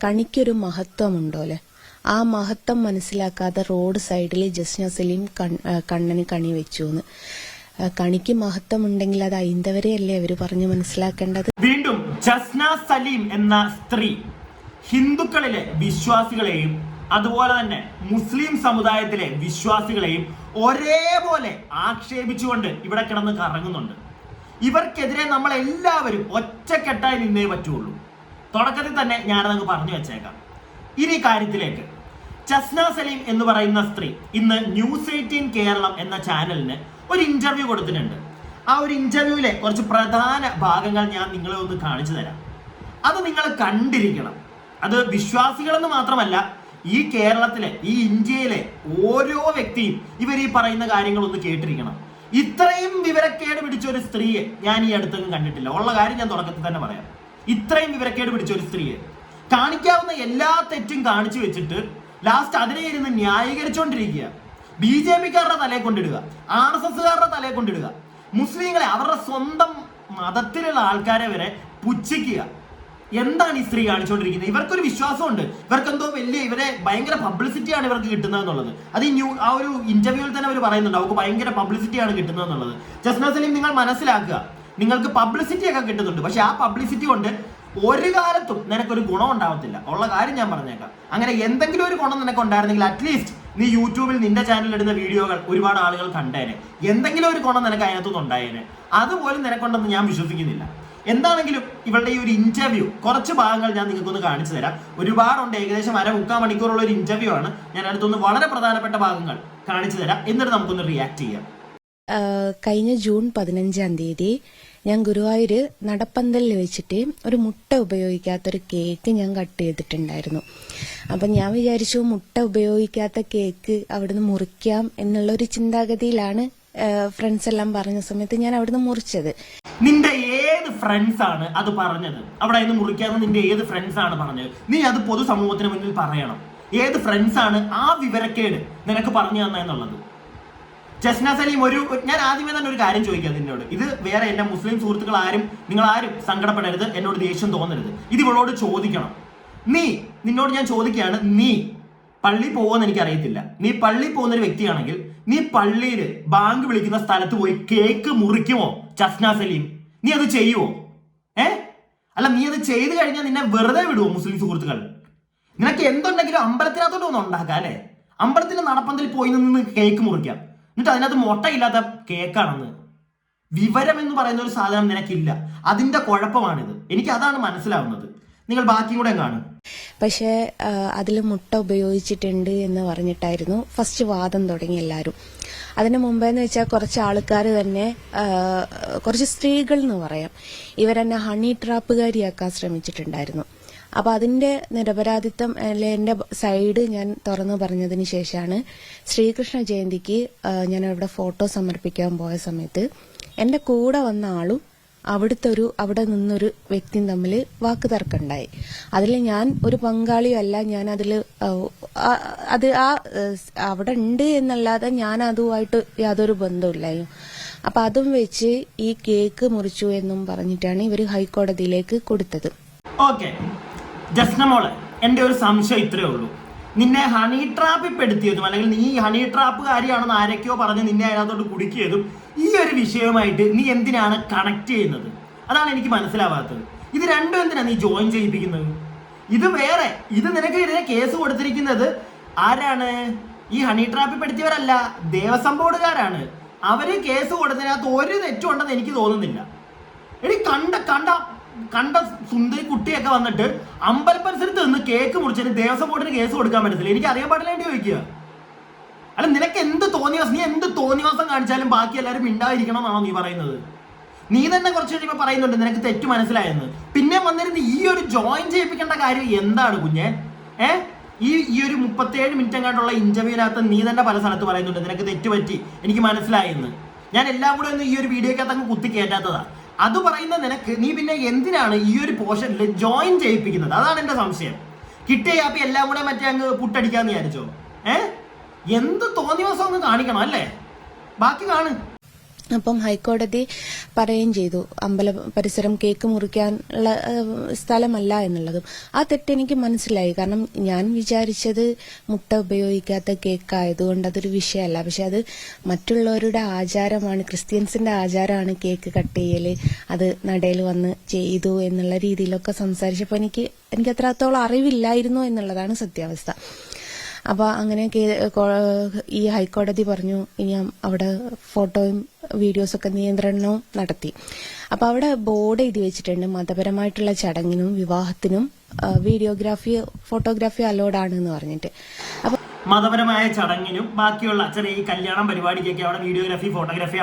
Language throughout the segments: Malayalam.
കണിക്കൊരു മഹത്വമുണ്ടോലെ, ആ മഹത്വം മനസ്സിലാക്കാതെ റോഡ് സൈഡിൽ ജസ്ന സലീം കണ്ണന് കണി വെച്ചു എന്ന്. കണിക്ക് മഹത്വം ഉണ്ടെങ്കിൽ അത് അയിന്തവരെയല്ലേ അവര് പറഞ്ഞു മനസ്സിലാക്കേണ്ടത്. വീണ്ടും ജസ്ന സലീം എന്ന സ്ത്രീ ഹിന്ദുക്കളിലെ വിശ്വാസികളെയും അതുപോലെ തന്നെ മുസ്ലിം സമുദായത്തിലെ വിശ്വാസികളെയും ഒരേപോലെ ആക്ഷേപിച്ചുകൊണ്ട് ഇവിടെ കിടന്ന് കറങ്ങുന്നുണ്ട്. ഇവർക്കെതിരെ നമ്മൾ എല്ലാവരും ഒറ്റക്കെട്ടായി നിന്നേ പറ്റുള്ളൂ. തുടക്കത്തിൽ തന്നെ ഞാനതങ്ങ് പറഞ്ഞു വെച്ചേക്കാം. ഇനി കാര്യത്തിലേക്ക്, ജസ്ന സലീം എന്ന് പറയുന്ന സ്ത്രീ ഇന്ന് ന്യൂസ് 18 കേരളം എന്ന ചാനലിന് ഒരു ഇന്റർവ്യൂ കൊടുത്തിട്ടുണ്ട്. ആ ഒരു ഇന്റർവ്യൂവിലെ കുറച്ച് പ്രധാന ഭാഗങ്ങൾ ഞാൻ നിങ്ങളെ ഒന്ന് കാണിച്ചു തരാം. അത് നിങ്ങൾ കണ്ടിരിക്കണം. അത് വിശ്വാസികളെന്ന് മാത്രമല്ല, ഈ കേരളത്തിലെ ഈ ഇന്ത്യയിലെ ഓരോ വ്യക്തിയും ഇവർ ഈ പറയുന്ന കാര്യങ്ങളൊന്ന് കേട്ടിരിക്കണം. ഇത്രയും വിവരക്കേട് പിടിച്ച ഒരു സ്ത്രീയെ ഞാൻ ഈ അടുത്തൊന്നും കണ്ടിട്ടില്ല. ഉള്ള കാര്യം ഞാൻ തുടക്കത്തിൽ തന്നെ പറയാം. ഇത്രയും വിവരക്കേട് പിടിച്ച ഒരു സ്ത്രീയെ കാണിക്കാവുന്ന എല്ലാ തെറ്റും കാണിച്ചു വെച്ചിട്ട് ലാസ്റ്റ് അതിനെ ഇരുന്ന് ന്യായീകരിച്ചുകൊണ്ടിരിക്കുക. BJP-കാരുടെ തലയെ കൊണ്ടിടുക, RSS-കാരുടെ തലയെ കൊണ്ടിടുക, മുസ്ലിങ്ങളെ അവരുടെ സ്വന്തം മതത്തിലുള്ള ആൾക്കാരെ വരെ പുച്ഛിക്കുക. എന്താണ് ഈ സ്ത്രീ കാണിച്ചുകൊണ്ടിരിക്കുന്നത്? ഇവർക്കൊരു വിശ്വാസമുണ്ട്, ഇവർക്കെന്തോ ഇവരെ ഭയങ്കര പബ്ലിസിറ്റിയാണ് ഇവർക്ക് കിട്ടുന്നത് എന്നുള്ളത്. അത് ആ ഒരു ഇന്റർവ്യൂവിൽ തന്നെ അവർ പറയുന്നുണ്ട്, അവർക്ക് ഭയങ്കര പബ്ലിസിറ്റിയാണ് കിട്ടുന്നത് എന്നുള്ളത്. ജസ്ന സലീം, നിങ്ങൾ മനസ്സിലാക്കുക, നിങ്ങൾക്ക് പബ്ലിസിറ്റി ഒക്കെ കിട്ടുന്നുണ്ട്, പക്ഷെ ആ പബ്ലിസിറ്റി കൊണ്ട് ഒരു കാലത്തും നിനക്കൊരു ഗുണം ഉണ്ടാവത്തില്ല. ഉള്ള കാര്യം ഞാൻ പറഞ്ഞേക്കാം. അങ്ങനെ എന്തെങ്കിലും ഒരു ഗുണം നിനക്ക് ഉണ്ടായിരുന്നെങ്കിൽ അറ്റ്ലീസ്റ്റ് നീ യൂട്യൂബിൽ നിന്റെ ചാനലിൽ ഇടുന്ന വീഡിയോകൾ ഒരുപാട് ആളുകൾ കണ്ടേനെ, എന്തെങ്കിലും ഒരു ഗുണം നിനക്ക് അതിനകത്തുനിന്ന് ഉണ്ടായേനെ. അതുപോലും നിനക്കുണ്ടെന്ന് ഞാൻ വിശ്വസിക്കുന്നില്ല. എന്താണെങ്കിലും ഇവളുടെ ഈ ഒരു ഇന്റർവ്യൂ കുറച്ച് ഭാഗങ്ങൾ ഞാൻ നിങ്ങൾക്കൊന്ന് കാണിച്ചു തരാം. ഒരുപാടുണ്ട്, ഏകദേശം 3/4 മണിക്കൂറുള്ള ഒരു ഇന്റർവ്യൂ ആണ്. ഞാൻ അടുത്തൊന്ന് വളരെ പ്രധാനപ്പെട്ട ഭാഗങ്ങൾ കാണിച്ചു തരാം, എന്നിട്ട് നമുക്കൊന്ന് റിയാക്ട് ചെയ്യാം. കഴിഞ്ഞ ജൂൺ 15-ാം തീയതി ഞാൻ ഗുരുവായൂര് നടപ്പന്തലിൽ വെച്ചിട്ട് ഒരു മുട്ട ഉപയോഗിക്കാത്തൊരു കേക്ക് ഞാൻ കട്ട് ചെയ്തിട്ടുണ്ടായിരുന്നു. അപ്പം ഞാൻ വിചാരിച്ചു മുട്ട ഉപയോഗിക്കാത്ത കേക്ക് അവിടുന്ന് മുറിക്കാം എന്നുള്ളൊരു ചിന്താഗതിയിലാണ് ഫ്രണ്ട്സ് എല്ലാം പറഞ്ഞ സമയത്ത് ഞാൻ അവിടുന്ന് മുറിച്ചത്. നിന്റെ ഏത് ഫ്രണ്ട്സ് ആണ് അത് പറഞ്ഞത്? അവിടെ നിന്ന് മുറിക്കാന്ന് നിന്റെ ഏത് ഫ്രണ്ട്സ് ആണ് പറഞ്ഞത്? നീ അത് പൊതുസമൂഹത്തിന് മുന്നിൽ പറയണം. ഏത് ഫ്രണ്ട്സ് ആണ് ആ വിവരക്കേട് നിനക്ക് പറഞ്ഞു തന്നെന്നുള്ളത്? ജസ്ന സലീം, ഞാൻ ആദ്യമേ തന്നെ ഒരു കാര്യം ചോദിക്കാം നിന്നോട്. ഇത് വേറെ എന്റെ മുസ്ലിം സുഹൃത്തുക്കൾ നിങ്ങൾ ആരും സങ്കടപ്പെടരുത്, എന്നോട് ദേഷ്യം തോന്നരുത്. ഇത് ഇവളോട് ചോദിക്കണം. നിന്നോട് ഞാൻ ചോദിക്കുകയാണ്, നീ പള്ളി പോകുമെന്ന് എനിക്കറിയത്തില്ല. നീ പള്ളി പോകുന്ന ഒരു വ്യക്തിയാണെങ്കിൽ നീ പള്ളിയിൽ ബാങ്ക് വിളിക്കുന്ന സ്ഥലത്ത് പോയി കേക്ക് മുറിക്കുമോ ജസ്ന സലീം? നീ അത് ചെയ്യുവോ? അല്ല, നീ അത് ചെയ്തു കഴിഞ്ഞാൽ നിന്നെ വെറുതെ വിടുവോ മുസ്ലിം സുഹൃത്തുക്കൾ? നിനക്ക് എന്തുണ്ടെങ്കിലും അമ്പലത്തിനകത്തോട്ട് ഒന്ന് ഉണ്ടാക്കാം അല്ലെ? അമ്പലത്തിന്റെ നടപ്പന്തലിൽ പോയി നിന്ന് കേക്ക് മുറിക്കാം, എന്നിട്ട് അതിനകത്ത് മുട്ടയില്ലാത്ത കേക്കാണെന്ന്. വിവരം എന്ന് പറയുന്ന ഒരു സാധനം നിനക്കില്ല. അതിന്റെ കുഴപ്പമാണിത്. എനിക്ക് അതാണ് മനസ്സിലാവുന്നത്. നിങ്ങൾ ബാക്കിയും കൂടെ കാണും. പക്ഷെ അതിൽ മുട്ട ഉപയോഗിച്ചിട്ടുണ്ട് എന്ന് പറഞ്ഞിട്ടായിരുന്നു ഫസ്റ്റ് വാദം തുടങ്ങി എല്ലാവരും. അതിന് മുമ്പേന്ന് വെച്ചാൽ കുറച്ച് ആൾക്കാർ തന്നെ, കുറച്ച് സ്ത്രീകൾ എന്ന് പറയാം, ഇവരെന്നെ ഹണി ട്രാപ്പുകാരിയാക്കാൻ ശ്രമിച്ചിട്ടുണ്ടായിരുന്നു. അപ്പൊ അതിന്റെ നിരപരാധിത്വം എന്റെ സൈഡ് ഞാൻ തുറന്നു പറഞ്ഞതിന് ശേഷമാണ് ശ്രീകൃഷ്ണ ജയന്തിക്ക് ഞാൻ അവിടെ ഫോട്ടോ സമർപ്പിക്കാൻ പോയ സമയത്ത് എന്റെ കൂടെ വന്ന ആളും അവിടെ നിന്നൊരു വ്യക്തിയും തമ്മിൽ വാക്ക് തർക്കമുണ്ടായി. അതിൽ ഞാൻ ഒരു പങ്കാളിയല്ല. ഞാൻ അവിടെ ഉണ്ട് എന്നല്ലാതെ ഞാൻ അതുമായിട്ട് യാതൊരു ബന്ധമില്ലായിരുന്നു. അപ്പൊ അതും വെച്ച് ഈ കേക്ക് മുറിച്ചു എന്നും പറഞ്ഞിട്ടാണ് ഇവര് ഹൈക്കോടതിയിലേക്ക് കൊടുത്തത്. ഓക്കെ ജസ്ന മോളെ, എന്റെ ഒരു സംശയം ഇത്രയേ ഉള്ളൂ. നിന്നെ ഹണി ട്രാപ്പിൽ പെടുത്തിയതും അല്ലെങ്കിൽ നീ ഹണി ട്രാപ്പുകാരിയാണെന്ന് ആരൊക്കെയോ പറഞ്ഞ് നിന്നെ അതിനകത്തോട്ട് കുടുക്കിയതും ഈ ഒരു വിഷയവുമായിട്ട് നീ എന്തിനാണ് കണക്ട് ചെയ്യുന്നത്? അതാണ് എനിക്ക് മനസ്സിലാവാത്തത്. ഇത് രണ്ടും എന്തിനാ നീ ജോയിൻ ചെയ്യിപ്പിക്കുന്നത്? ഇത് വേറെ, ഇത് നിനക്ക് ഇതിനെ കേസ് കൊടുത്തിരിക്കുന്നത് ആരാണ്? ഈ ഹണി ട്രാപ്പിൽ പെടുത്തിയവരല്ല, ദേവസ്വം ബോർഡുകാരാണ്. അവര് കേസ് കൊടുത്തതിനകത്ത് ഒരു തെറ്റും ഉണ്ടെന്ന് എനിക്ക് തോന്നുന്നില്ല. കണ്ട സുന്ദരി കുട്ടിയൊക്കെ വന്നിട്ട് അമ്പലപരിസരത്ത് നിന്ന് കേക്ക് മുറിച്ചതിന് ദേവസ്വം ബോർഡിന് കേസ് കൊടുക്കാൻ പറ്റത്തില്ല. എനിക്ക് അറിയാൻ പാടില്ലേണ്ടി ചോദിക്കുക. അല്ല, നിനക്ക് എന്ത് തോന്നിവാസം, നീ എന്ത് തോന്നിവാസം കാണിച്ചാലും ബാക്കി എല്ലാവരും മിണ്ടാതിരിക്കണം എന്നാണോ നീ പറയുന്നത്? നീ തന്നെ കുറച്ച് കഴിയുമ്പോൾ പറയുന്നുണ്ട് നിനക്ക് തെറ്റ് മനസ്സിലായെന്ന്. പിന്നെ വന്നിരുന്ന് ഈ ഒരു ജോയിൻ ചെയ്യിപ്പിക്കേണ്ട കാര്യം എന്താണ് കുഞ്ഞെ? ഈ ഒരു 37 മിനിറ്റ് എങ്ങാണ്ടുള്ള ഇന്റർവ്യൂവിനകത്ത് നീ തന്നെ പല സ്ഥലത്ത് പറയുന്നുണ്ട് നിനക്ക് തെറ്റ് പറ്റി, എനിക്ക് മനസ്സിലായെന്ന്. ഞാൻ എല്ലാം കൂടെ ഒന്ന് ഈ ഒരു വീഡിയോക്കകത്ത് അങ്ങ് കുത്തി കയറ്റാത്തതാ. അത് പറയുന്ന നിനക്ക് നീ പിന്നെ എന്തിനാണ് ഈ ഒരു പോർഷനിൽ ജോയിൻ ചെയ്യിപ്പിക്കുന്നത്? അതാണ് എന്റെ സംശയം. കിട്ടിയ ആപ്പി എല്ലാം കൂടെ മറ്റേ അങ്ങ് പുട്ടടിക്കാന്ന് വിചാരിച്ചോ? എന്ത് തോന്നിയ ദിവസം ഒന്ന് കാണിക്കണം അല്ലേ? ബാക്കി കാണും. അപ്പം ഹൈക്കോടതി പറയുകയും ചെയ്തു അമ്പല പരിസരം കേക്ക് മുറിക്കാനുള്ള സ്ഥലമല്ല എന്നുള്ളതും. ആ തെറ്റ് എനിക്ക് മനസ്സിലായി. കാരണം ഞാൻ വിചാരിച്ചത് മുട്ട ഉപയോഗിക്കാത്ത കേക്ക് ആയതുകൊണ്ട് അതൊരു വിഷയമല്ല. പക്ഷെ അത് മറ്റുള്ളവരുടെ ആചാരമാണ്, ക്രിസ്ത്യൻസിന്റെ ആചാരമാണ് കേക്ക് കട്ട് ചെയ്യല്, അത് നടയിൽ വന്ന് ചെയ്തു എന്നുള്ള രീതിയിലൊക്കെ സംസാരിച്ചപ്പോൾ എനിക്ക് അത്രത്തോളം അറിവില്ലായിരുന്നു എന്നുള്ളതാണ് സത്യാവസ്ഥ. അപ്പൊ അങ്ങനെ ഈ ഹൈക്കോടതി പറഞ്ഞു ഇനി അവിടെ ഫോട്ടോയും വീഡിയോസൊക്കെ നിയന്ത്രണവും നടത്തി. അപ്പൊ അവിടെ ബോർഡ് എഴുതി വെച്ചിട്ടുണ്ട് മതപരമായിട്ടുള്ള ചടങ്ങിനും വിവാഹത്തിനും വീഡിയോഗ്രാഫി ഫോട്ടോഗ്രാഫി അലോഡ് ആണ് എന്ന് പറഞ്ഞിട്ട്. അപ്പൊ മതപരമായ ചടങ്ങിനും ബാക്കിയുള്ള ചെറിയ ഈ കല്യാണം പരിപാടിക്കൊക്കെ അവിടെ വീഡിയോഗ്രാഫി ഫോട്ടോഗ്രാഫി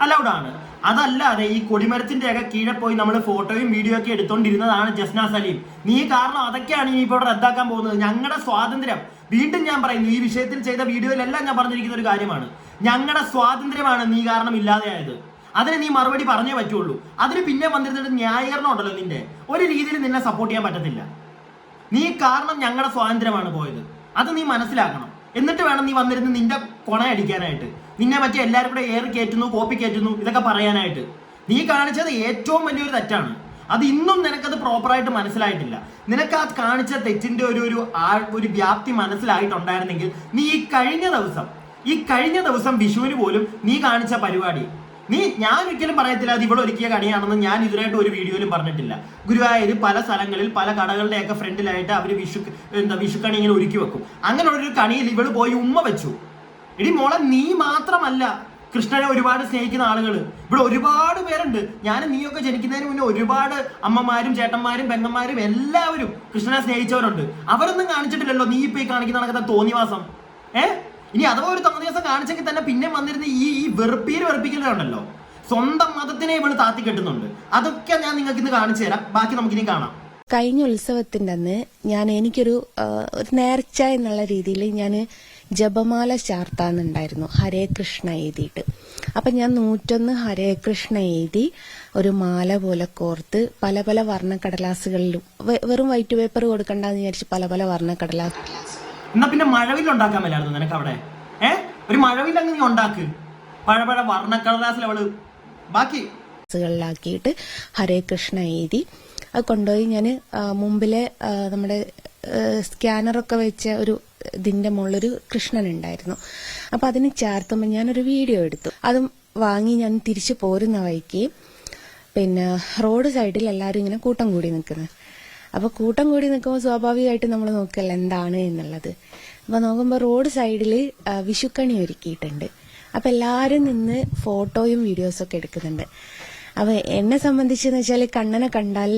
അലൗഡ് ആണ്. അതല്ലാതെ ഈ കൊടിമരത്തിന്റെ ഒക്കെ കീഴെ പോയി നമ്മൾ ഫോട്ടോയും വീഡിയോ ഒക്കെ എടുത്തോണ്ടിരുന്നതാണ് ജസ്ന സലീം. നീ കാരണം അതൊക്കെയാണ് ഇനി ഇപ്പോൾ റദ്ദാക്കാൻ പോകുന്നത്. ഞങ്ങളുടെ സ്വാതന്ത്ര്യം, വീണ്ടും ഞാൻ പറയുന്നു, ഈ വിഷയത്തിൽ ചെയ്ത വീഡിയോയിലെല്ലാം ഞാൻ പറഞ്ഞിരിക്കുന്ന ഒരു കാര്യമാണ്, ഞങ്ങളുടെ സ്വാതന്ത്ര്യമാണ് നീ കാരണം ഇല്ലാതെയായത്. അതിന് നീ മറുപടി പറഞ്ഞേ പറ്റുള്ളൂ. അതിന് പിന്നെ വന്നിരുന്നിട്ട് ന്യായീകരണം ഉണ്ടല്ലോ, നിന്റെ ഒരു രീതിയിൽ നിന്നെ സപ്പോർട്ട് ചെയ്യാൻ പറ്റത്തില്ല. നീ കാരണം ഞങ്ങളുടെ സ്വാതന്ത്ര്യമാണ് പോയത്, അത് നീ മനസ്സിലാക്കണം. എന്നിട്ട് വേണം നീ വന്നിരുന്ന് നിന്റെ കൊണയടിക്കാനായിട്ട്, നിന്നെ മറ്റേ എല്ലാവരും കൂടെ ഏറി കയറ്റുന്നു, കോപ്പി കയറ്റുന്നു, ഇതൊക്കെ പറയാനായിട്ട്. നീ കാണിച്ചത് ഏറ്റവും വലിയൊരു തെറ്റാണ്. അത് ഇന്നും നിനക്കത് പ്രോപ്പറായിട്ട് മനസ്സിലായിട്ടില്ല. നിനക്ക് ആ കാണിച്ച തെറ്റിന്റെ ഒരു വ്യാപ്തി മനസ്സിലായിട്ടുണ്ടായിരുന്നെങ്കിൽ നീ ഈ കഴിഞ്ഞ ദിവസം വിഷുവിന് പോലും നീ കാണിച്ച പരിപാടി, ഞാൻ ഒരിക്കലും പറയത്തില്ല അത് ഇവിടെ ഒരുക്കിയ കണിയാണെന്ന്. ഞാൻ ഇതിനായിട്ട് ഒരു വീഡിയോയിലും പറഞ്ഞിട്ടില്ല. ഗുരുവായൂർ പല സ്ഥലങ്ങളിൽ പല കടകളുടെയൊക്കെ ഫ്രണ്ടിലായിട്ട് അവർ വിഷുക്കണി ഇങ്ങനെ ഒരുക്കി വെക്കും. അങ്ങനെയുള്ളൊരു കണിയിൽ ഇവള് പോയി ഉമ്മ വെച്ചു. എടി മോളെ, നീ മാത്രമല്ല കൃഷ്ണനെ ഒരുപാട് സ്നേഹിക്കുന്ന ആളുകൾ ഇവിടെ ഒരുപാട് പേരുണ്ട്. നീയൊക്കെ ജനിക്കുന്നതിന് മുന്നേ ഒരുപാട് അമ്മമാരും ചേട്ടന്മാരും പെങ്ങന്മാരും എല്ലാവരും കൃഷ്ണനെ സ്നേഹിച്ചവരുണ്ട്. അവരൊന്നും കാണിച്ചിട്ടില്ലല്ലോ നീ ഇപ്പൊ ഈ കാണിക്കുന്ന നടക്കുന്ന തോന്നിവാസം. ഇനി അഥവാ ഒരു തോന്നിവാസം കാണിച്ചെങ്കിൽ തന്നെ പിന്നെ വന്നിരുന്ന ഈ വെറുപ്പിക്കലുണ്ടല്ലോ, സ്വന്തം മതത്തിനെ ഇവള് താത്തി കെട്ടുന്നുണ്ട്. അതൊക്കെ ഞാൻ നിങ്ങൾക്ക് ഇന്ന് കാണിച്ചു തരാം. ബാക്കി നമുക്കിനി കാണാം. കഴിഞ്ഞ ഉത്സവത്തിന്റെ അന്ന് എനിക്കൊരു നേർച്ച എന്നുള്ള രീതിയിൽ ഞാൻ ജപമാല ചാർത്താന്നുണ്ടായിരുന്നു, ഹരേ കൃഷ്ണ എഴുതിയിട്ട്. അപ്പൊ ഞാൻ 101 ഹരേ കൃഷ്ണ എഴുതി ഒരു മാല പോലെ കോർത്ത് പല പല വർണ്ണക്കടലാസുകളിലും, വെറും വൈറ്റ് പേപ്പർ കൊടുക്കണ്ടെന്ന് വിചാരിച്ച് പല പല വർണ്ണക്കടലാസ്. എന്നാ പിന്നെ മഴവിൽ ഉണ്ടാക്കാൻ മേലായിരുന്നു നിനക്ക് അവിടെ. ഒരു മഴവിൽ അങ്ങ് നീ ഉണ്ടാക്ക്, പഴ വർണ്ണക്കടലാസിൽ അവള് ബാക്കി ാക്കിയിട്ട് ഹരേ കൃഷ്ണ എഴുതി അത് കൊണ്ടുപോയി ഞാൻ മുമ്പിലെ നമ്മുടെ സ്കാനറൊക്കെ വെച്ച ഒരു ഇതിന്റെ മുകളിലൊരു കൃഷ്ണൻ ഉണ്ടായിരുന്നു. അപ്പൊ അതിന് ചാർത്തുമ്പോൾ ഞാനൊരു വീഡിയോ എടുത്തു. അതും വാങ്ങി ഞാൻ തിരിച്ചു പോരുന്ന വഴിക്ക് പിന്നെ റോഡ് സൈഡിൽ എല്ലാവരും ഇങ്ങനെ കൂട്ടം കൂടി നിൽക്കുന്നത്. അപ്പൊ കൂട്ടം കൂടി നിൽക്കുമ്പോൾ സ്വാഭാവികമായിട്ട് നമ്മൾ നോക്കല്ല എന്താണ് എന്നുള്ളത്. അപ്പൊ നോക്കുമ്പോൾ റോഡ് സൈഡിൽ വിഷുക്കണി ഒരുക്കിയിട്ടുണ്ട്. അപ്പൊ എല്ലാവരും നിന്ന് ഫോട്ടോയും വീഡിയോസൊക്കെ എടുക്കുന്നുണ്ട്. അപ്പൊ എന്നെ സംബന്ധിച്ചെന്ന് വെച്ചാൽ കണ്ണനെ കണ്ടാൽ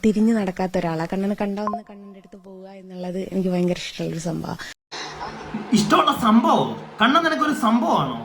തിരിഞ്ഞു നടക്കാത്ത ഒരാളാണ്. കണ്ണനെ കണ്ടാവുന്ന കണ്ണന്റെ അടുത്ത് പോവുക എന്നുള്ളത് എനിക്ക് ഭയങ്കര ഇഷ്ടമുള്ളൊരു സംഭവം. ഇഷ്ടമുള്ള സംഭവം? കണ്ണൻ നിനക്കൊരു സംഭവമാണോ?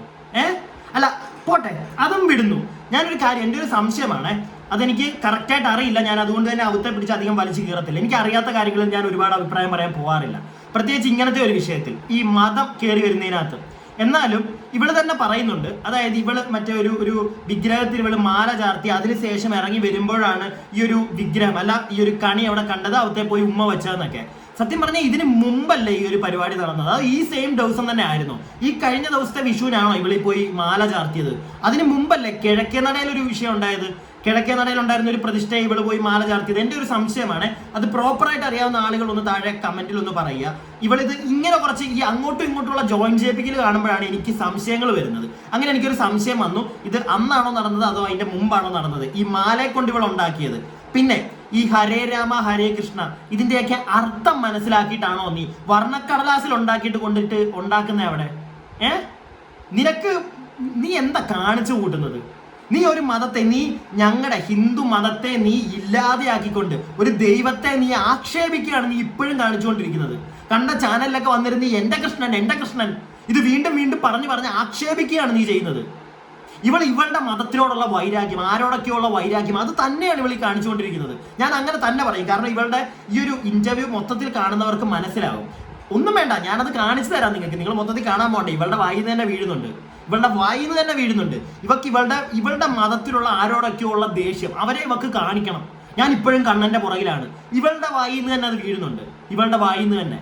അല്ല പോട്ടെ, അതും വിടുന്നു. ഞാനൊരു കാര്യം, എൻ്റെ ഒരു സംശയമാണ്, അതെനിക്ക് കറക്റ്റായിട്ട് അറിയില്ല. ഞാൻ അതുകൊണ്ട് തന്നെ അവത്തെ പിടിച്ച് അധികം വലിച്ചു കീറത്തില്ല. എനിക്ക് അറിയാത്ത കാര്യങ്ങളിൽ ഞാൻ ഒരുപാട് അഭിപ്രായം പറയാൻ പോകാറില്ല, പ്രത്യേകിച്ച് ഇങ്ങനത്തെ ഒരു വിഷയത്തിൽ, ഈ മതം കയറി വരുന്നതിനകത്ത്. എന്നാലും ഇവള് തന്നെ പറയുന്നുണ്ട്, അതായത് ഇവള് മറ്റേ ഒരു വിഗ്രഹത്തിൽ ഇവള് മാല ചാർത്തി അതിനുശേഷം ഇറങ്ങി വരുമ്പോഴാണ് ഈ ഒരു വിഗ്രഹം അല്ല ഈ ഒരു കണി അവിടെ കണ്ടത്, അവത്തെ പോയി ഉമ്മ വെച്ചതെന്നൊക്കെ. സത്യം പറഞ്ഞാൽ ഇതിന് മുമ്പല്ലേ ഈ ഒരു പരിപാടി നടന്നത്? അത് ഈ സെയിം ദിവസം തന്നെ ആയിരുന്നു. ഈ കഴിഞ്ഞ ദിവസത്തെ വിഷുവിനാണോ ഇവളി പോയി മാല ചാർത്തിയത്? അതിന് മുമ്പല്ലേ കിഴക്കേ നടയിൽ ഒരു വിഷയം ഉണ്ടായത്? കിഴക്കേ നടയിൽ ഉണ്ടായിരുന്ന ഒരു പ്രതിഷ്ഠ ഇവള് പോയി മാല ചാർത്തിയത് എൻ്റെ ഒരു സംശയമാണ്. അത് പ്രോപ്പറായിട്ട് അറിയാവുന്ന ആളുകൾ ഒന്ന് താഴെ കമന്റിൽ ഒന്ന് പറയുക. ഇവളിത് ഇങ്ങനെ കുറച്ച് ഈ അങ്ങോട്ടും ഇങ്ങോട്ടുള്ള ജോയിന്റ് ജേപ്പിക്കൽ കാണുമ്പോഴാണ് എനിക്ക് സംശയങ്ങൾ വരുന്നത്. അങ്ങനെ എനിക്കൊരു സംശയം വന്നു, ഇത് അന്നാണോ നടന്നത് അതോ അതിന്റെ മുമ്പാണോ നടന്നത് ഈ മാലയെ കൊണ്ട് ഇവൾ ഉണ്ടാക്കിയത്? പിന്നെ ഈ ഹരേ രാമ ഹരേ കൃഷ്ണ ഇതിന്റെയൊക്കെ അർത്ഥം മനസ്സിലാക്കിയിട്ടാണോ നീ വർണ്ണക്കടലാസിൽ ഉണ്ടാക്കിയിട്ട് കൊണ്ടിട്ട് ഉണ്ടാക്കുന്ന അവിടെ? നീ എന്താ കാണിച്ചു കൂട്ടുന്നത്? നീ ഒരു മതത്തെ, നീ ഞങ്ങളുടെ ഹിന്ദു മതത്തെ നീ ഇല്ലാതെയാക്കിക്കൊണ്ട് ഒരു ദൈവത്തെ നീ ആക്ഷേപിക്കുകയാണ് നീ ഇപ്പോഴും കാണിച്ചുകൊണ്ടിരിക്കുന്നത്. കണ്ട ചാനലിലൊക്കെ വന്നിരുന്ന് എന്റെ കൃഷ്ണൻ ഇത് വീണ്ടും വീണ്ടും പറഞ്ഞ് ആക്ഷേപിക്കുകയാണ് നീ ചെയ്യുന്നത്. ഇവളുടെ മതത്തിനോടുള്ള വൈരാഗ്യം, ആരോടൊക്കെയുള്ള വൈരാഗ്യം, അത് തന്നെയാണ് ഇവൾ കാണിച്ചുകൊണ്ടിരിക്കുന്നത്. ഞാൻ അങ്ങനെ തന്നെ പറയും. കാരണം ഇവളുടെ ഈ ഒരു ഇന്റർവ്യൂ മൊത്തത്തിൽ കാണുന്നവർക്ക് മനസ്സിലാവും. ഒന്നും വേണ്ട, ഞാനത് കാണിച്ചു തരാം നിങ്ങൾക്ക്. നിങ്ങൾ മൊത്തത്തിൽ കാണാൻ പോകണ്ടേ? ഇവളുടെ വായിൽ നിന്ന് തന്നെ വീഴുന്നുണ്ട്. ഇവളുടെ മതത്തിലുള്ള ആരോടൊക്കെയുള്ള ദേഷ്യം അവരെ ഇവക്ക് കാണിക്കണം. ഞാൻ ഇപ്പോഴും കണ്ണന്റെ പുറകിലാണ്. ഇവളുടെ വായിൽ നിന്ന് തന്നെ അത് വീഴുന്നുണ്ട്. ഇവളുടെ വായിൽ നിന്ന് തന്നെ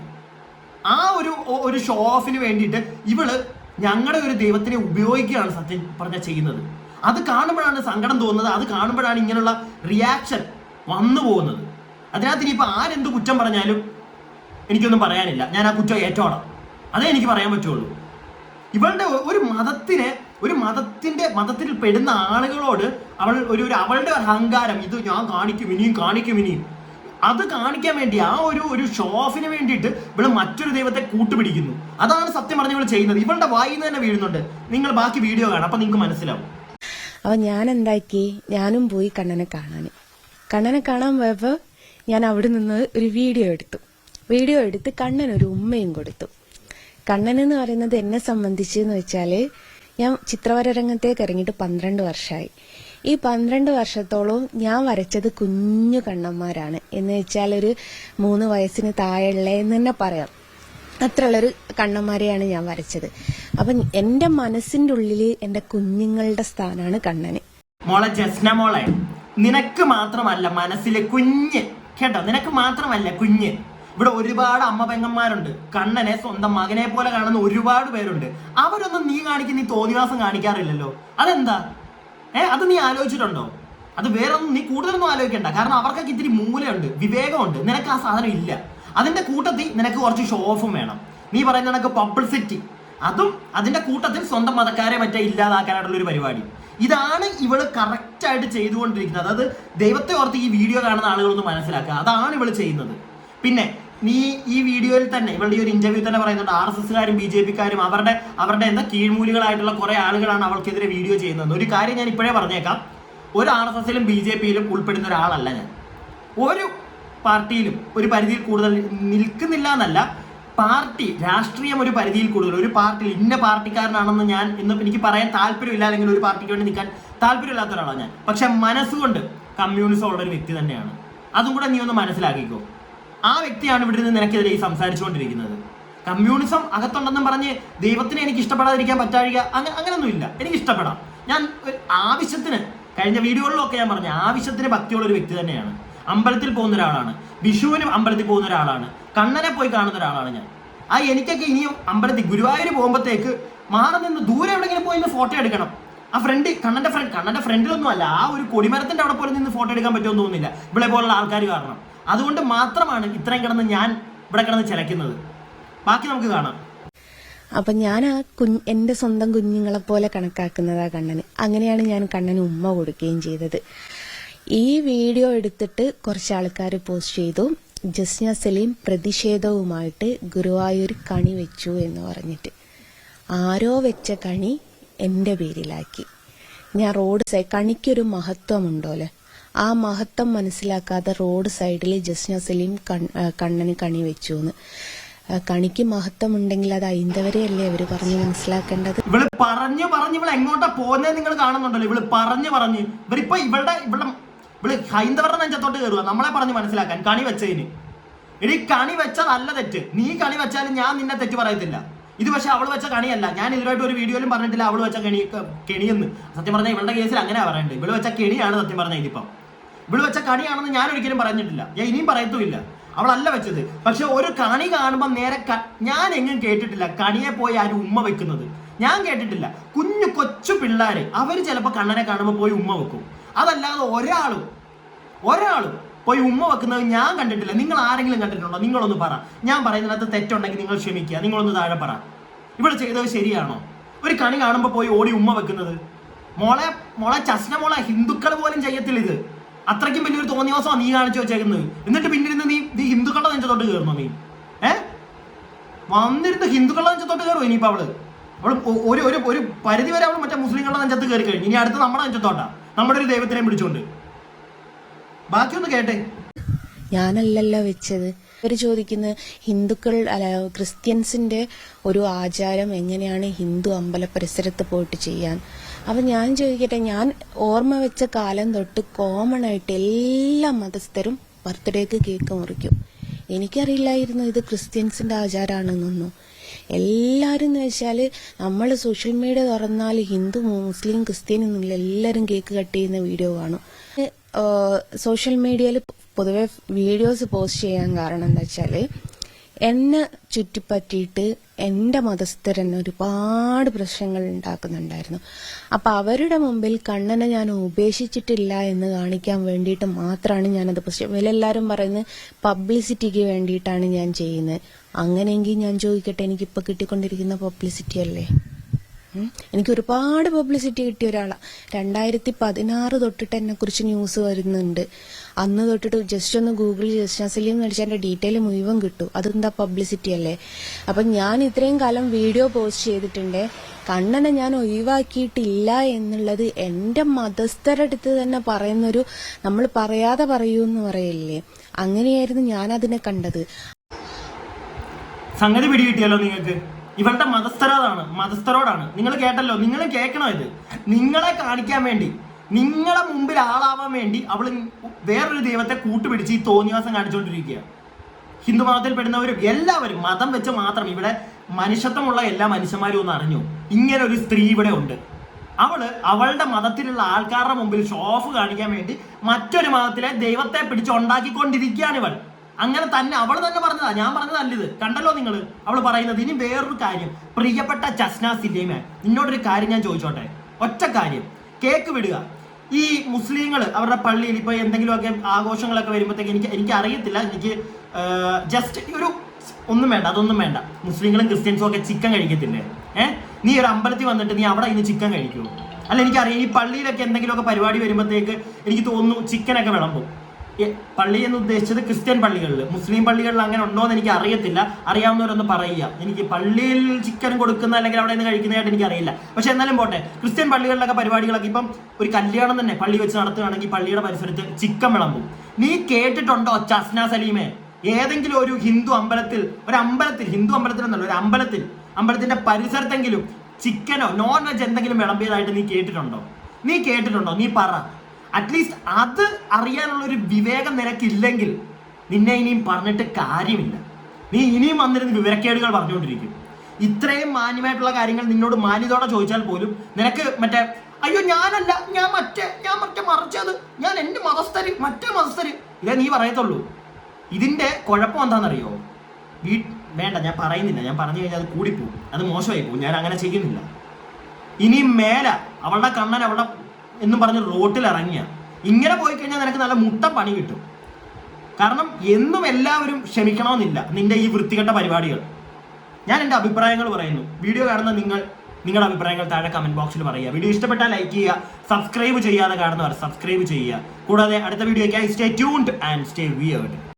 ആ ഒരു ഷോ ഓഫിന് വേണ്ടിയിട്ട് ഇവള് ഞങ്ങളുടെ ഒരു ദൈവത്തിനെ ഉപയോഗിക്കുകയാണ് സത്യം പറഞ്ഞ ചെയ്യുന്നത്. അത് കാണുമ്പോഴാണ് സങ്കടം തോന്നുന്നത്, അത് കാണുമ്പോഴാണ് ഇങ്ങനെയുള്ള റിയാക്ഷൻ വന്നു പോകുന്നത്. അതിനകത്ത് ഇനിയിപ്പോൾ ആരെന്ത് കുറ്റം പറഞ്ഞാലും എനിക്കൊന്നും പറയാനില്ല, ഞാൻ ആ കുറ്റം ഏറ്റോടാം, അതേ എനിക്ക് പറയാൻ പറ്റുള്ളൂ. ഇവളുടെ ഒരു മതത്തിൽ പെടുന്ന ആളുകളോട് അവളുടെ അഹങ്കാരം, ഇത് ഞാൻ കാണിക്കും ഇനിയും അത് കാണിക്കാൻ വേണ്ടി, ആ ഒരു ഷോ ഓഫിന് വേണ്ടിയിട്ട് ഇവള് മറ്റൊരു ദൈവത്തെ കൂട്ടുപിടിക്കുന്നു. അതാണ് സത്യം പറഞ്ഞ ഇവള് ചെയ്യുന്നത്. ഇവളുടെ വായിന്ന് തന്നെ വീഴുന്നുണ്ട്. നിങ്ങൾ ബാക്കി വീഡിയോ കാണാം, അപ്പൊ നിങ്ങൾക്ക് മനസ്സിലാവും. അപ്പൊ ഞാൻ എന്താക്കി, ഞാനും പോയി കണ്ണനെ കാണാൻ പോയപ്പോ ഞാൻ അവിടെ നിന്ന് ഒരു വീഡിയോ എടുത്ത് കണ്ണനൊരു ഉമ്മയും കൊടുത്തു. കണ്ണൻ എന്ന് പറയുന്നത് എന്നെ സംബന്ധിച്ചെന്ന് വെച്ചാല്, ഞാൻ ചിത്രവര രംഗത്തേക്ക് ഇറങ്ങിയിട്ട് 12 വർഷമായി. ഈ 12 വർഷത്തോളം ഞാൻ വരച്ചത് കുഞ്ഞു കണ്ണന്മാരാണ്. എന്ന് വെച്ചാൽ ഒരു 3 വയസ്സിന് താഴെയുള്ള എന്ന് തന്നെ പറയാം, അത്രയുള്ളൊരു കണ്ണന്മാരെയാണ് ഞാൻ വരച്ചത്. അപ്പൊ എന്റെ മനസ്സിന്റെ ഉള്ളില് എന്റെ കുഞ്ഞുങ്ങളുടെ സ്ഥാനമാണ് കണ്ണന്. മോളെ ജസ്ന മോളെ, നിനക്ക് മാത്രമല്ല മനസ്സിലെ കുഞ്ഞ് കേട്ടോ, നിനക്ക് മാത്രമല്ല കുഞ്ഞ്. ഇവിടെ ഒരുപാട് അമ്മ പെങ്ങന്മാരുണ്ട്, കണ്ണനെ സ്വന്തം മകനെ പോലെ കാണുന്ന ഒരുപാട് പേരുണ്ട്. അവരൊന്നും നീ കാണിക്കുന്ന ഈ തോന്നിവാസം കാണിക്കാറില്ലല്ലോ, അതെന്താ? അത് നീ ആലോചിച്ചിട്ടുണ്ടോ? അത് വേറൊന്നും നീ കൂടുതലൊന്നും ആലോചിക്കണ്ട. കാരണം അവർക്കൊക്കെ ഇത്തിരി മൂലയുണ്ട്, വിവേകമുണ്ട്. നിനക്ക് ആ സാധനം ഇല്ല. അതിന്റെ കൂട്ടത്തിൽ നിനക്ക് കുറച്ച് ഷോ ഓഫും വേണം. നീ പറയുന്ന കണക്ക് പബ്ലിസിറ്റി, അതും അതിന്റെ കൂട്ടത്തിൽ സ്വന്തം മതക്കാരെ മറ്റേ ഇല്ലാതാക്കാനായിട്ടുള്ള ഒരു പരിപാടി. ഇതാണ് ഇവള് കറക്റ്റായിട്ട് ചെയ്തുകൊണ്ടിരിക്കുന്നത്. അതായത് ദൈവത്തെ ഓർത്ത് ഈ വീഡിയോ കാണുന്ന ആളുകളൊന്ന് മനസ്സിലാക്കുക, അതാണ് ഇവള് ചെയ്യുന്നത്. പിന്നെ നീ ഈ വീഡിയോയിൽ തന്നെ ഇവളുടെ ഒരു ഇന്റർവ്യൂ തന്നെ പറയുന്നുണ്ട്, RSSകാരും BJPക്കാരും അവരുടെ എന്താ കീഴ്മൂലികളായിട്ടുള്ള കുറെ ആളുകളാണ് അവൾക്കെതിരെ വീഡിയോ ചെയ്യുന്നത്. ഒരു കാര്യം ഞാൻ ഇപ്പോഴേ പറഞ്ഞേക്കാം, ഒരു RSSലും BJPയിലും ഉൾപ്പെടുന്ന ഒരാളല്ല ഞാൻ. ഒരു പാർട്ടിയിലും ഒരു പരിധിയിൽ കൂടുതൽ നിൽക്കുന്നില്ല എന്നല്ല, പാർട്ടി രാഷ്ട്രീയം ഒരു പരിധിയിൽ കൂടുതൽ, ഒരു പാർട്ടിയിൽ ഇന്ന പാർട്ടിക്കാരനാണെന്ന് ഞാൻ ഇന്ന് എനിക്ക് പറയാൻ താല്പര്യമില്ല, അല്ലെങ്കിൽ ഒരു പാർട്ടിക്ക് വേണ്ടി നിൽക്കാൻ താല്പര്യമില്ലാത്ത ഒരാളാണ് ഞാൻ. പക്ഷെ മനസ്സുകൊണ്ട് കമ്മ്യൂണിസം ഉള്ള ഒരു വ്യക്തി തന്നെയാണ്. അതും കൂടെ നീ ഒന്ന് മനസ്സിലാക്കിക്കോ. ആ വ്യക്തിയാണ് ഇവിടെ നിന്ന് നിനക്കെതിരെ ഈ സംസാരിച്ചുകൊണ്ടിരിക്കുന്നത്. കമ്മ്യൂണിസം അകത്തുണ്ടെന്നും പറഞ്ഞ് ദൈവത്തിനെ എനിക്ക് ഇഷ്ടപ്പെടാതിരിക്കാൻ പറ്റാഴിക അങ്ങനെയൊന്നുമില്ല. എനിക്ക് ഇഷ്ടപ്പെടാം. ഞാൻ ആവശ്യത്തിന്, കഴിഞ്ഞ വീഡിയോകളിലൊക്കെ ഞാൻ പറഞ്ഞ ആവശ്യത്തിന് ഭക്തിയുള്ള ഒരു വ്യക്തി തന്നെയാണ്. അമ്പലത്തിൽ പോകുന്ന ഒരാളാണ്, വിഷുവിനും അമ്പലത്തിൽ പോകുന്ന ഒരാളാണ്, കണ്ണനെ പോയി കാണുന്ന ഒരാളാണ് ഞാൻ. എനിക്കൊക്കെ ഇനിയും അമ്പലത്തിൽ ഗുരുവായൂർ പോകുമ്പോഴത്തേക്ക് മാറി നിന്ന് ദൂരെ എവിടെയെങ്കിലും പോയി ഫോട്ടോ എടുക്കണം. ആ കണ്ണന്റെ ഫ്രണ്ടിലൊന്നും അല്ല, ആ ഒരു കൊടിമരത്തിന്റെ അവിടെ പോലും നിന്ന് ഫോട്ടോ എടുക്കാൻ പറ്റുമെന്ന് തോന്നുന്നില്ല ഇവിടെ പോലുള്ള ആൾക്കാർ കാരണം. അതുകൊണ്ട് മാത്രമാണ് ഇത്രയും കിടന്ന് ഞാൻ ഇവിടെ കിടന്ന് ചിലക്കുന്നത്. ബാക്കി നമുക്ക് കാണാം. അപ്പൊ ഞാൻ എന്റെ സ്വന്തം കുഞ്ഞുങ്ങളെ പോലെ കണക്കാക്കുന്നതാ കണ്ണന്. അങ്ങനെയാണ് ഞാൻ കണ്ണന് ഉമ്മ കൊടുക്കുകയും ചെയ്തത്. ഈ വീഡിയോ എടുത്തിട്ട് കുറച്ച് ആൾക്കാർ പോസ്റ്റ് ചെയ്തു, ജസ്ന സലീം പ്രതിഷേധവുമായിട്ട് ഗുരുവായൂർ കണി വെച്ചു എന്ന് പറഞ്ഞിട്ട്. ആരോ വെച്ച കണി എന്റെ പേരിലാക്കി. ഞാൻ റോഡ് സൈഡ്, കണിക്കൊരു മഹത്വമുണ്ടോലെ, ആ മഹത്വം മനസ്സിലാക്കാതെ റോഡ് സൈഡിൽ ജസ്ന സലീം കണ്ണന് കണി വെച്ചു എന്ന്. കണിക്ക് മഹത്വം ഉണ്ടെങ്കിൽ അത് ഹൈന്ദവരെയല്ലേ അവര് പറഞ്ഞ് മനസ്സിലാക്കേണ്ടത്. ഇവള് പറഞ്ഞു ഇവള് എങ്ങോട്ടാ പോകുന്നത് നിങ്ങൾ കാണുന്നുണ്ടല്ലോ. ഇവള് പറഞ്ഞു ഇവരിപ്പോ ഇവള് ഹൈന്ദവരുടെ നെഞ്ചത്തോട്ട് കയറുക നമ്മളെ പറഞ്ഞ് മനസ്സിലാക്കാൻ. കണി വെച്ചതിന് ഇനി കണി വെച്ചതല്ല തെറ്റ്. നീ കണി വെച്ചാലും ഞാൻ നിന്നെ തെറ്റ് പറയത്തില്ല. ഇത് പക്ഷെ അവള് വെച്ച കണിയല്ല. ഞാൻ ഇതിലായിട്ട് ഒരു വീഡിയോയിലും പറഞ്ഞിട്ടില്ല അവള് വെച്ച കെണിയെന്ന്. സത്യം പറഞ്ഞാൽ ഇവളുടെ കേസിൽ അങ്ങനെ പറയണ്ടേ, ഇവള് വെച്ച കെണിയാണ് സത്യം പറഞ്ഞാൽ. ഇതിപ്പം ഇവള് വെച്ച കണിയാണെന്ന് ഞാൻ ഒരിക്കലും പറഞ്ഞിട്ടില്ല, ഞാൻ ഇനിയും പറയത്തുമില്ല. അവളല്ല വെച്ചത്. പക്ഷെ ഒരു കണി കാണുമ്പോൾ നേരെ ഞാൻ എങ്ങും കേട്ടിട്ടില്ല കണിയെ പോയി ആരും ഉമ്മ വെക്കുന്നത്. ഞാൻ കേട്ടിട്ടില്ല. കൊച്ചു പിള്ളേര് അവര് ചിലപ്പോൾ കണ്ണനെ കാണുമ്പോൾ പോയി ഉമ്മ വെക്കും. അതല്ലാതെ ഒരാളും പോയി ഉമ്മ വെക്കുന്നത് ഞാൻ കണ്ടിട്ടില്ല. നിങ്ങൾ ആരെങ്കിലും കണ്ടിട്ടുണ്ടോ? നിങ്ങളൊന്ന് പറ. ഞാൻ പറയുന്നതിനകത്ത് തെറ്റുണ്ടെങ്കിൽ നിങ്ങൾ ക്ഷമിക്കുക, നിങ്ങളൊന്ന് താഴെ പറ. ഇവിടെ ചെയ്തത് ശരിയാണോ? ഒരു കണി കാണുമ്പോൾ പോയി ഓടി ഉമ്മ വെക്കുന്നത്. മോളെ ചസ്ന മോളെ, ഹിന്ദുക്കൾ പോലും ചെയ്യത്തില്ല ഇത്. അത്രയ്ക്കും വലിയൊരു തോന്നിയവാസമാണ് നീ കാണിച്ചു വെച്ചേക്കുന്നത്. എന്നിട്ട് പിന്നിരുന്ന് നീ ഹിന്ദുക്കളുടെ നെഞ്ചത്തോട്ട് കയറുന്നോ? നീ വന്നിരുന്ന് ഹിന്ദുക്കളുടെ നെഞ്ചത്തോട്ട് കയറുമോ? ഇനിയിപ്പോൾ അവള് ഒരു പരിധി വരെ അവൾ മറ്റേ മുസ്ലിങ്ങളുടെ നെഞ്ചത്ത് കയറി കഴിഞ്ഞു. ഇനി അടുത്ത് നമ്മുടെ നെഞ്ചത്തോട്ടാ, നമ്മുടെ ഒരു ദൈവത്തിനെ പിടിച്ചോണ്ട്. ബാക്കിയൊന്ന് കേട്ടെ. ഞാനല്ലല്ലോ വെച്ചത്. അവര് ചോദിക്കുന്നത് ഹിന്ദുക്കൾ അല്ല ക്രിസ്ത്യൻസിന്റെ ഒരു ആചാരം എങ്ങനെയാണ് ഹിന്ദു അമ്പല പരിസരത്ത് പോയിട്ട് ചെയ്യാൻ. അപ്പൊ ഞാൻ ചോദിക്കട്ടെ, ഞാൻ ഓർമ്മ വെച്ച കാലം തൊട്ട് കോമൺ ആയിട്ട് എല്ലാ മതസ്ഥരും ബർത്ത്ഡേക്ക് കേക്ക് മുറിക്കും. എനിക്കറിയില്ലായിരുന്നു ഇത് ക്രിസ്ത്യൻസിന്റെ ആചാരമാണെന്നൊന്നും. എല്ലാവരും എന്ന് വെച്ചാൽ നമ്മൾ സോഷ്യൽ മീഡിയ തുറന്നാൽ ഹിന്ദു മുസ്ലിം ക്രിസ്ത്യൻ എന്നില്ല, എല്ലാവരും കേക്ക് കട്ട് ചെയ്യുന്ന വീഡിയോ കാണും. സോഷ്യൽ മീഡിയയിൽ പൊതുവെ വീഡിയോസ് പോസ്റ്റ് ചെയ്യാൻ കാരണം എന്താ വെച്ചാൽ എന്നെ ചുറ്റിപ്പറ്റിയിട്ട് എൻ്റെ മതസ്ഥരെന്നെ ഒരുപാട് പ്രശ്നങ്ങൾ ഉണ്ടാക്കുന്നുണ്ടായിരുന്നു. അപ്പൊ അവരുടെ മുമ്പിൽ കണ്ണനെ ഞാൻ ഉപേക്ഷിച്ചിട്ടില്ല എന്ന് കാണിക്കാൻ വേണ്ടിയിട്ട് മാത്രമാണ് ഞാനത് ഇവരെല്ലാരും പറയുന്നത് പബ്ലിസിറ്റിക്ക് വേണ്ടിയിട്ടാണ് ഞാൻ ചെയ്യുന്നത്. അങ്ങനെയെങ്കിൽ ഞാൻ ചോദിക്കട്ടെ, എനിക്കിപ്പോ കിട്ടിക്കൊണ്ടിരിക്കുന്ന പബ്ലിസിറ്റി അല്ലേ? എനിക്ക് ഒരുപാട് പബ്ലിസിറ്റി കിട്ടിയ ഒരാളാണ്. 2016 തൊട്ടിട്ട് എന്നെ കുറിച്ച് ന്യൂസ് വരുന്നുണ്ട്. അന്ന് തൊട്ടിട്ട് ജസ്റ്റ് ഒന്ന് ഗൂഗിൾ ജസ്ന സലീം എന്ന് അടിച്ചാൽ എന്റെ ഡീറ്റെയിൽ മുഴുവൻ കിട്ടും. അതെന്താ പബ്ലിസിറ്റി അല്ലേ? അപ്പൊ ഞാൻ ഇത്രയും കാലം വീഡിയോ പോസ്റ്റ് ചെയ്തിട്ടുണ്ട്. കണ്ണനെ ഞാൻ ഒഴിവാക്കിയിട്ടില്ല എന്നുള്ളത് എന്റെ മതസ്ഥരടുത്ത് തന്നെ പറയുന്നൊരു, നമ്മൾ പറയാതെ പറയൂ എന്ന് പറയില്ലേ, അങ്ങനെയായിരുന്നു ഞാൻ അതിനെ കണ്ടത്. സംഗതി പിടികിട്ടിയല്ലോ നിങ്ങൾക്ക്. ഇവളുടെ മതസ്ഥരോടാണ്. നിങ്ങൾ കേട്ടല്ലോ, നിങ്ങൾ കേൾക്കണോ ഇത്? നിങ്ങളെ കാണിക്കാൻ വേണ്ടി, നിങ്ങളെ മുമ്പിൽ ആളാവാൻ വേണ്ടി അവള് വേറൊരു ദൈവത്തെ കൂട്ടുപിടിച്ച് ഈ തോന്നിവാസം കാണിച്ചുകൊണ്ടിരിക്കുക. ഹിന്ദു മതത്തിൽ പെടുന്നവരും എല്ലാവരും മതം വെച്ച് മാത്രം, ഇവിടെ മനുഷ്യത്വമുള്ള എല്ലാ മനുഷ്യന്മാരും ഒന്ന് അറിഞ്ഞു, ഇങ്ങനെ ഒരു സ്ത്രീ ഇവിടെ ഉണ്ട്. അവളുടെ മതത്തിലുള്ള ആൾക്കാരുടെ മുമ്പിൽ ഷോ ഓഫ് കാണിക്കാൻ വേണ്ടി മറ്റൊരു മതത്തിലെ ദൈവത്തെ പിടിച്ച് ഉണ്ടാക്കിക്കൊണ്ടിരിക്കുകയാണ് ഇവൾ. അങ്ങനെ തന്നെ അവൾ തന്നെ പറഞ്ഞതാ, ഞാൻ പറഞ്ഞതല്ല ഇത്. കണ്ടല്ലോ നിങ്ങൾ അവൾ പറയുന്നത്. ഇനി വേറൊരു കാര്യം, പ്രിയപ്പെട്ട ജസ്ന സലീം, നിന്നോടൊരു കാര്യം ഞാൻ ചോദിച്ചോട്ടെ, ഒറ്റ കാര്യം. കേക്ക് വിടുക. ഈ മുസ്ലിങ്ങൾ അവരുടെ പള്ളിയിൽ ഇപ്പൊ എന്തെങ്കിലുമൊക്കെ ആഘോഷങ്ങളൊക്കെ വരുമ്പോഴത്തേക്ക് എനിക്ക് അറിയത്തില്ല, എനിക്ക് ജസ്റ്റ് ഒരു ഒന്നും വേണ്ട, അതൊന്നും വേണ്ട. മുസ്ലിങ്ങളും ക്രിസ്ത്യൻസും ഒക്കെ ചിക്കൻ കഴിക്കത്തില്ലേ? നീ ഒരു അമ്പലത്തിൽ വന്നിട്ട് നീ അവിടെ ഇന്ന് ചിക്കൻ കഴിക്കുമോ? അല്ല, എനിക്കറിയാം ഈ പള്ളിയിലൊക്കെ എന്തെങ്കിലുമൊക്കെ പരിപാടി വരുമ്പോഴത്തേക്ക് എനിക്ക് തോന്നുന്നു ചിക്കനൊക്കെ വിളമ്പും. പള്ളി എന്ന് ഉദ്ദേശിച്ചത് ക്രിസ്ത്യൻ പള്ളികളിൽ. മുസ്ലിം പള്ളികളിൽ അങ്ങനെ ഉണ്ടോ എന്ന് എനിക്ക് അറിയത്തില്ല. അറിയാവുന്നവരൊന്ന് പറയുക. എനിക്ക് പള്ളിയിൽ ചിക്കൻ കൊടുക്കുന്ന അല്ലെങ്കിൽ അവിടെ നിന്ന് കഴിക്കുന്നതായിട്ട് എനിക്ക് അറിയില്ല. പക്ഷെ എന്നാലും പോട്ടെ, ക്രിസ്ത്യൻ പള്ളികളിലൊക്കെ പരിപാടികളൊക്കെ ഇപ്പം ഒരു കല്യാണം തന്നെ പള്ളി വെച്ച് നടത്തുകയാണെങ്കിൽ പള്ളിയുടെ പരിസരത്ത് ചിക്കൻ വിളമ്പും. നീ കേട്ടിട്ടുണ്ടോ ജസ്ന സലീമെ ഏതെങ്കിലും ഒരു ഹിന്ദു അമ്പലത്തിൽ, ഹിന്ദു അമ്പലത്തിൽ എന്നല്ല, ഒരു അമ്പലത്തിന്റെ പരിസരത്തെങ്കിലും ചിക്കനോ നോൺ വെജ് എന്തെങ്കിലും വിളമ്പിയതായിട്ട് നീ കേട്ടിട്ടുണ്ടോ? നീ പറ. അറ്റ്ലീസ്റ്റ് അത് അറിയാനുള്ള ഒരു വിവേകം നിനക്കില്ലെങ്കിൽ നിന്നെ ഇനിയും പറഞ്ഞിട്ട് കാര്യമില്ല. നീ ഇനിയും വന്നിരുന്ന് വിവരക്കേടുകൾ പറഞ്ഞുകൊണ്ടിരിക്കും. ഇത്രയും മാന്യമായിട്ടുള്ള കാര്യങ്ങൾ നിന്നോട് മാന്യതയോടെ ചോദിച്ചാൽ പോലും നിനക്ക് മറ്റേ അയ്യോ ഞാനല്ല, ഞാൻ മറ്റേ മറിച്ചത്, ഞാൻ എന്റെ മറ്റേ മതസ്ഥര് ഇതേ നീ പറയത്തുള്ളൂ. ഇതിന്റെ കുഴപ്പം എന്താണെന്നറിയോ? വേണ്ട, ഞാൻ പറയുന്നില്ല. ഞാൻ പറഞ്ഞു കഴിഞ്ഞാൽ അത് കൂടിപ്പോവും, അത് മോശമായി പോകും. ഞാൻ അങ്ങനെ ചെയ്യുന്നില്ല. ഇനിയും മേല അവളുടെ കണ്ണൻ അവളുടെ എന്നും പറഞ്ഞ് റോട്ടിൽ ഇറങ്ങിയ ഇങ്ങനെ പോയി കഴിഞ്ഞാൽ നിനക്ക് നല്ല മുട്ട പണി കിട്ടും. കാരണം എന്നും എല്ലാവരും ക്ഷമിക്കണമെന്നില്ല നിന്റെ ഈ വൃത്തികെട്ട പരിപാടികൾ. ഞാൻ എൻ്റെ അഭിപ്രായങ്ങൾ പറയുന്നു. വീഡിയോ കാണുന്ന നിങ്ങളുടെ അഭിപ്രായങ്ങൾ താഴെ കമന്റ് ബോക്സിൽ പറയുക. വീഡിയോ ഇഷ്ടപ്പെട്ടാൽ ലൈക്ക് ചെയ്യുക, സബ്സ്ക്രൈബ് ചെയ്യാതെ കാണുന്നവർ സബ്സ്ക്രൈബ് ചെയ്യുക. കൂടാതെ അടുത്ത വീഡിയോയ്ക്കായി stay tuned and stay weird.